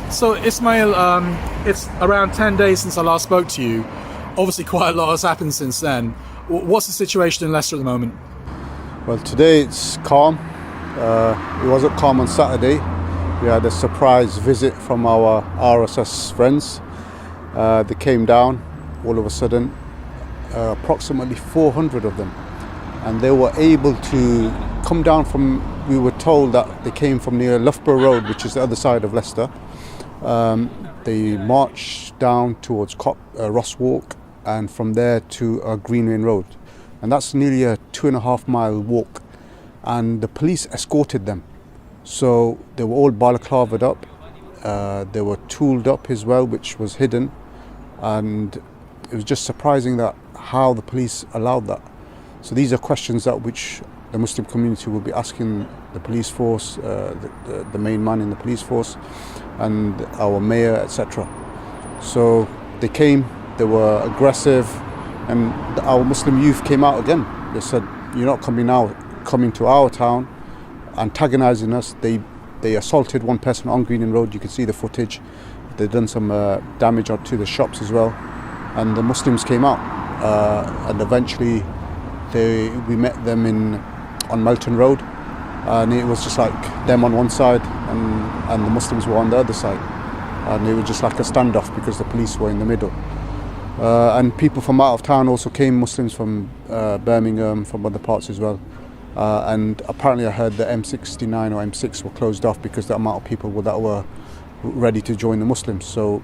So Ismail, it's around 10 days since I last spoke to you. Obviously quite a lot has happened since then. What's the situation in Leicester at the moment? Well, today it's calm. It wasn't calm on Saturday. We had a surprise visit from our RSS friends. They came down all of a sudden, approximately 400 of them. And they were able to come down from, we were told that they came from near Loughborough Road, which is the other side of Leicester. They marched down towards Ross Walk and from there to Green Lane Road. And that's nearly a 2.5 mile walk. And the police escorted them. So they were all balaclavaed up. They were tooled up as well, which was hidden. And it was just surprising that how the police allowed that. So these are questions that which the Muslim community will be asking the police force, the main man in the police force, and our mayor, etc. So they came, they were aggressive, and our Muslim youth came out again. They said, "You're not coming to our town," antagonizing us. They assaulted one person on Green Lane Road. You can see the footage. They've done some damage to the shops as well, and the Muslims came out, and eventually we met them on Melton Road, and it was just like them on one side and the Muslims were on the other side, and it was just like a standoff because the police were in the middle. And people from out of town also came, Muslims from Birmingham, from other parts as well. And apparently I heard the M69 or M6 were closed off because the amount of people that were ready to join the Muslims. So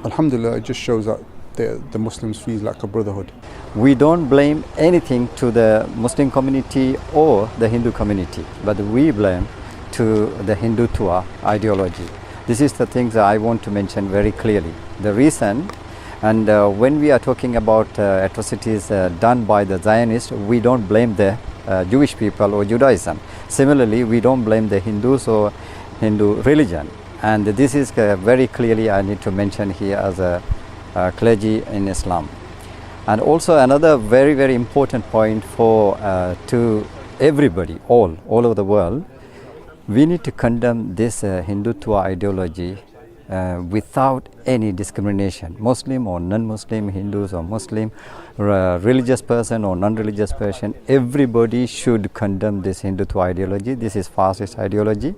alhamdulillah, it just shows that the Muslims feel like a brotherhood. We don't blame anything to the Muslim community or the Hindu community, but we blame to the Hindutva ideology. This is the things that I want to mention very clearly. The reason, and when we are talking about atrocities done by the Zionists, we don't blame the Jewish people or Judaism. Similarly, we don't blame the Hindus or Hindu religion. And this is very clearly I need to mention here as a clergy in Islam. And also another very, very important point to everybody, all over the world, we need to condemn this Hindutva ideology without any discrimination. Muslim or non-Muslim, Hindus or Muslim, religious person or non-religious person, everybody should condemn this Hindutva ideology. This is fascist ideology.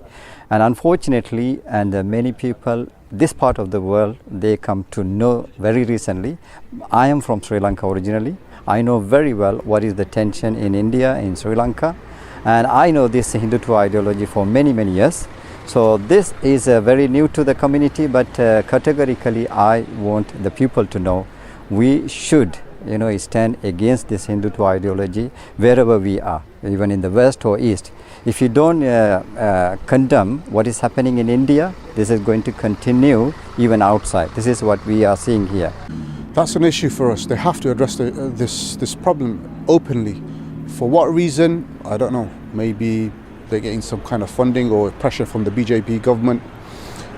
And unfortunately, many people, this part of the world, they come to know very recently. I am from Sri Lanka originally. I know very well what is the tension in India, in Sri Lanka. And I know this Hindutva ideology for many, many years. So this is very new to the community, but categorically I want the people to know we should stand against this Hindutva ideology wherever we are, even in the West or East. If you don't condemn what is happening in India, this is going to continue even outside. This is what we are seeing here. That's an issue for us. They have to address this problem openly. For what reason? I don't know. Maybe they're getting some kind of funding or pressure from the BJP government.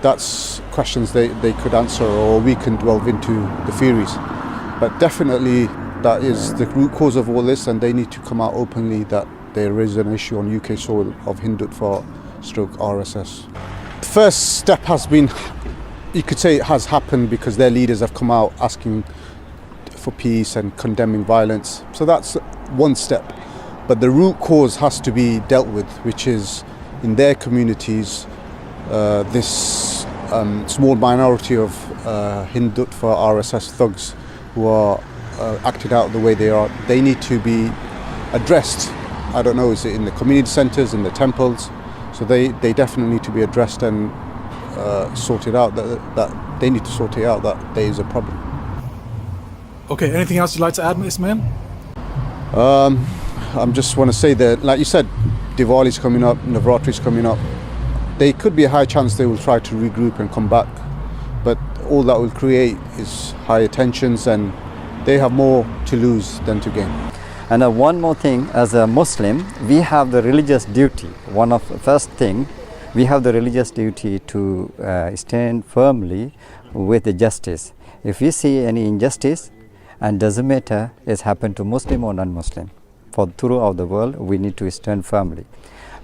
That's questions they could answer, or we can delve into the theories. But definitely that is the root cause of all this, and they need to come out openly that there is an issue on UK soil of Hindutva / RSS. The first step has been, you could say it has happened because their leaders have come out asking for peace and condemning violence. So that's one step. But the root cause has to be dealt with, which is in their communities, this small minority of Hindutva RSS thugs who are acted out the way they are. They need to be addressed. I don't know, is it in the community centres, in the temples? So they definitely need to be addressed and sorted out. That they need to sort it out, that there is a problem. Okay, anything else you'd like to add, Ismail? I just want to say that, like you said, Diwali's coming up, Navratri's coming up. There could be a high chance they will try to regroup and come back, but all that will create is higher tensions, and they have more to lose than to gain. And one more thing, as a Muslim, we have the religious duty. One of the first thing, we have the religious duty to stand firmly with the justice. If we see any injustice, and doesn't matter it's happened to Muslim or non-Muslim, for throughout the world, we need to stand firmly.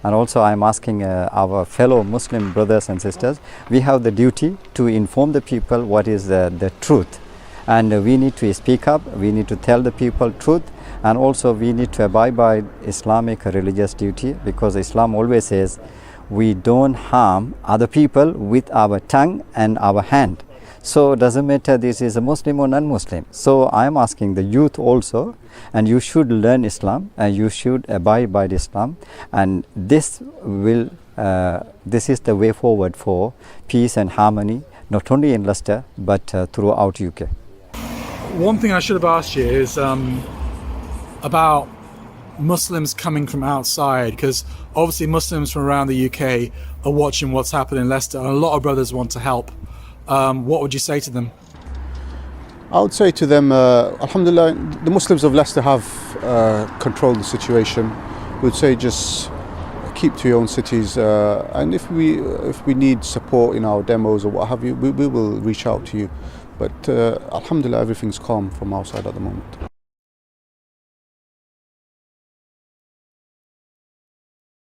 And also I'm asking our fellow Muslim brothers and sisters, we have the duty to inform the people what is the truth. And we need to speak up, we need to tell the people truth, and also we need to abide by Islamic religious duty, because Islam always says we don't harm other people with our tongue and our hand. So it doesn't matter this is a Muslim or non-Muslim. So I am asking the youth also, and you should learn Islam and you should abide by Islam, and this is the way forward for peace and harmony, not only in Leicester but throughout UK. One thing I should have asked you is about Muslims coming from outside, because obviously Muslims from around the UK are watching what's happening in Leicester, and a lot of brothers want to help. What would you say to them? I would say to them, Alhamdulillah, the Muslims of Leicester have controlled the situation. We would say just keep to your own cities, and if we need support in our demos or what have you, we will reach out to you. But Alhamdulillah, everything's calm from our side at the moment.